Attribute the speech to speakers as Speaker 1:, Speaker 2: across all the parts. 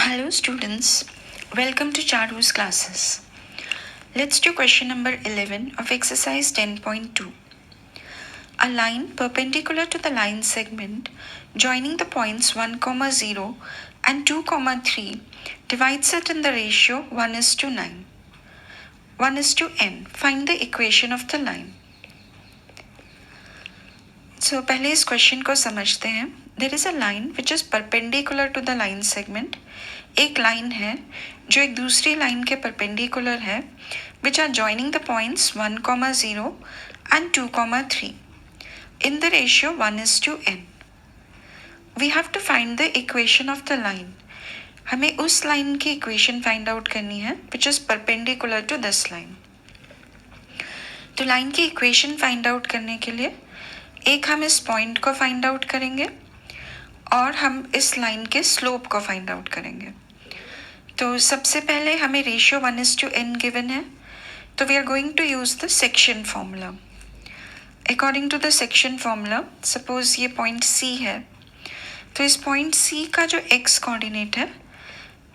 Speaker 1: Hello students, welcome to Charu's classes. Let's do question number 11 of exercise 10.2. A line perpendicular to the line segment joining the points 1, 0 and 2, 3 divides it in the ratio 1:9. 1:n. Find the equation of the line. So पहले इस question को समझते हैं. There is a line which is perpendicular to the line segment. एक line है जो एक दूसरी लाइन के परपेंडिकुलर है, which are joining the points 1, 0 and 2, 3 in the ratio 1:n. We have to find the equation of the line. हमें उस line की इक्वेशन फाइंड आउट करनी है which is perpendicular to this line. तो line की equation find out करने के लिए एक हम इस पॉइंट को फाइंड आउट करेंगे और हम इस लाइन के स्लोप को फाइंड आउट करेंगे. तो सबसे पहले हमें रेशियो 1:n गिवन है, तो we are going to use the section formula. According to the section formula, suppose ये पॉइंट C है, तो इस पॉइंट C का जो x कोऑर्डिनेट है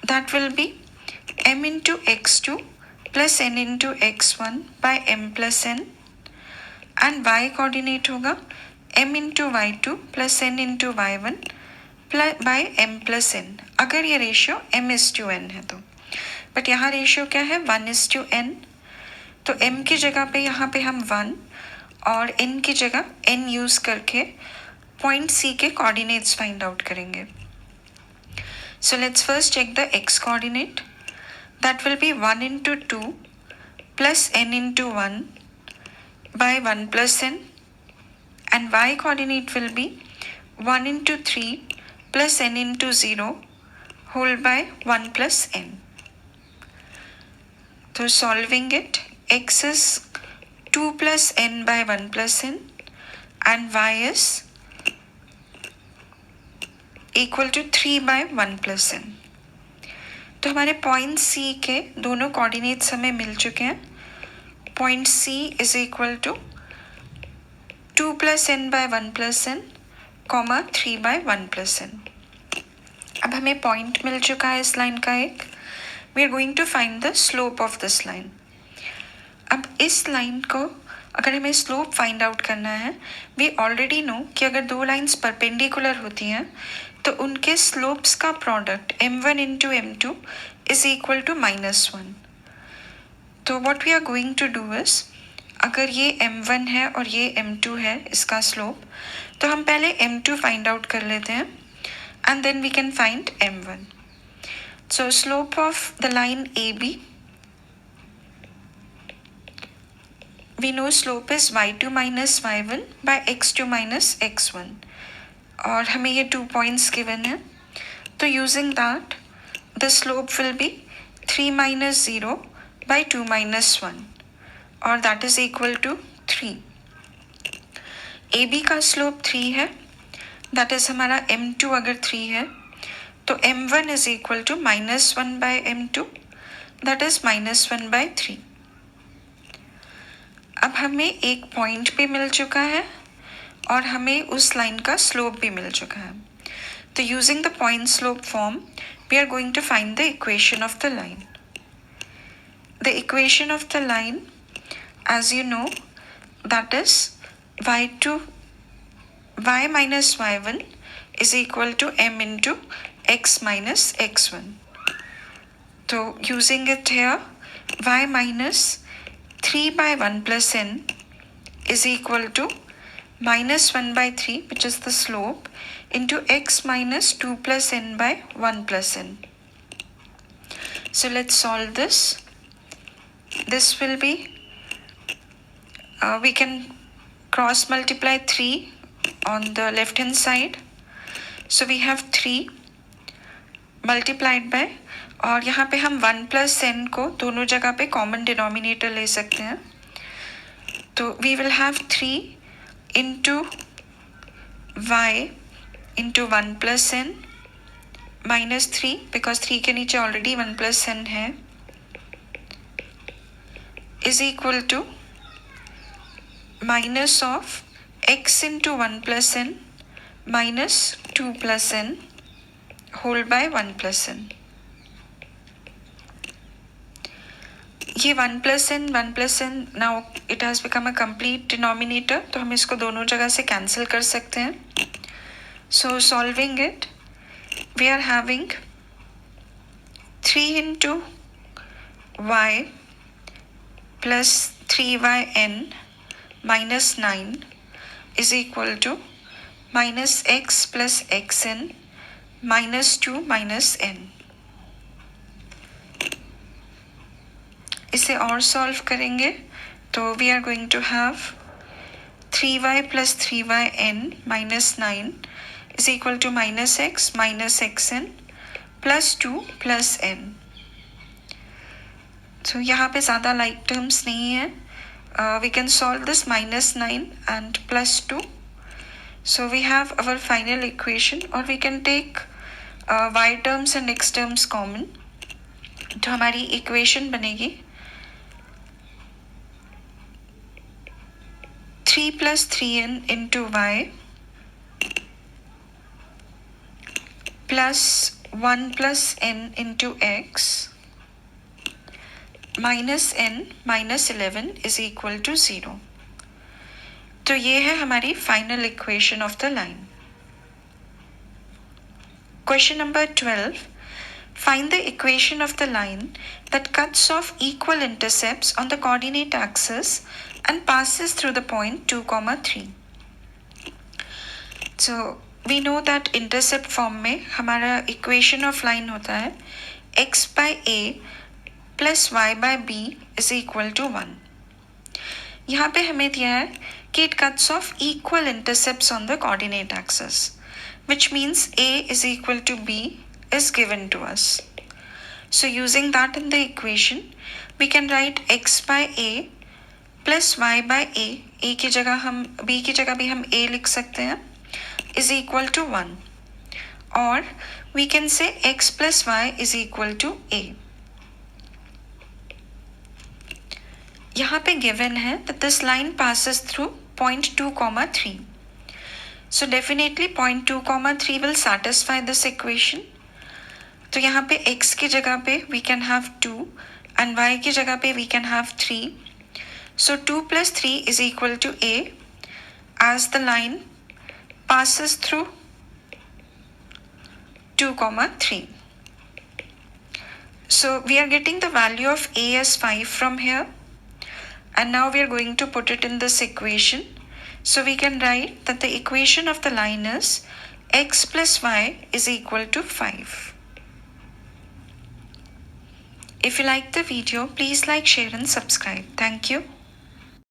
Speaker 1: that will be m into x2 plus n into x1 by m plus n and y coordinate होगा m into y2 plus n into y1 by m plus n, अगर ये ratio m:n है तो. But यहाँ ratio क्या है 1:n, तो m की जगह पे यहाँ पे हम 1 और n की जगह n यूज़ करके पॉइंट C के कोऑर्डिनेट्स फाइंड आउट करेंगे. So let's first check the x coordinate. That will be 1 into 2 plus n into 1 by 1 plus n, and y coordinate will be 1 into 3 plus n into 0 whole by 1 plus n. So solving it, x is 2 plus n by 1 plus n and y is equal to 3 by 1 plus n. तो हमारे point C के दोनों coordinates हमें मिल चुके हैं. Point C is equal to 2 plus n by 1 plus n, 3 by 1 plus n. अब हमें point मिल चुका है इस लाइन का एक. We are going to find the slope of this line. अब इस लाइन को अगर हमें स्लोप फाइंड आउट करना है, we already know कि अगर दो लाइंस परपेंडिकुलर होती हैं तो उनके स्लोप्स का product m1 into m2 is equal to -1. तो what we are going to do is, अगर ये m1 है और ये m2 है इसका स्लोप, तो हम पहले m2 फाइंड आउट कर लेते हैं and then we can find m1. So slope of the line AB, we know slope is y2 minus y1 by x2 minus x1 और हमें ये 2 points given है, तो using that the slope will be 3 minus 0 by 2 minus 1 और that is equal to 3. AB का slope 3 है, that is हमारा m2 अगर 3 है तो m1 is equal to -1 by m2, that is -1 by 3. अब हमें एक पॉइंट भी मिल चुका है और हमें उस लाइन का स्लोप भी मिल चुका है. तो using the point slope form we are going to find the equation of the line. The equation of the line, as you know, that is y minus y1 is equal to m into x minus x1. So using it here, y minus 3 by 1 plus n is equal to -1 by 3, which is the slope, into x minus 2 plus n by 1 plus n. So let's solve this. This will be, we can cross multiply 3 on the left hand side. So we have 3 multiplied by, और यहाँ पे हम 1 plus n को दोनों जगह पे common denominator ले सकते हैं. तो we will have 3 into y into 1 plus n minus 3, because 3 के नीचे already 1 plus n है, is equal to minus of x into 1 plus n minus 2 plus n whole by 1 plus n. ये 1 plus n now it has become a complete denominator, तो हम इसको दोनों जगह से कैंसिल कर सकते हैं. So solving it, we are having 3 into y plus 3yn minus 9 is equal to minus x plus xn minus 2 minus n. इसे और सॉल्व करेंगे तो we are going to have 3y plus 3yn minus 9 is equal to minus x minus xn plus 2 plus n. तो यहाँ पे ज़्यादा like terms नहीं है. We can solve this minus 9 and plus 2. So we have our final equation, or we can take y terms and x terms common. तो हमारी equation बनेगी 3 plus 3n into y plus 1 plus n into x minus n minus 11 is equal to 0. तो ये है हमारी final equation of the line. Question number 12. Find the equation of the line that cuts off equal intercepts on the coordinate axis and passes through the point 2, 3. So we know that intercept form में हमारा equation of line होता है x by a plus y by b is equal to 1. यहाँ पे हमें दिया है कि it cuts off equal intercepts on the coordinate axis, which means a is equal to b is given to us. So using that in the equation, we can write x by a plus y by a की जगह हम b की जगह भी हम a लिख सकते हैं, is equal to 1. और we can say x plus y is equal to a. यहाँ पे given है that this line passes through point 2, 3. So definitely point 2, 3 will satisfy this equation. तो यहाँ पे x की जगह पे we can have 2 and y की जगह पे we can have 3. So 2 plus 3 is equal to a as the line passes through 2, 3. So we are getting the value of a as 5 from here, and now we are going to put it in this equation. So we can write that the equation of the line is x plus y is equal to 5. If you like the video, please like, share and subscribe. Thank you.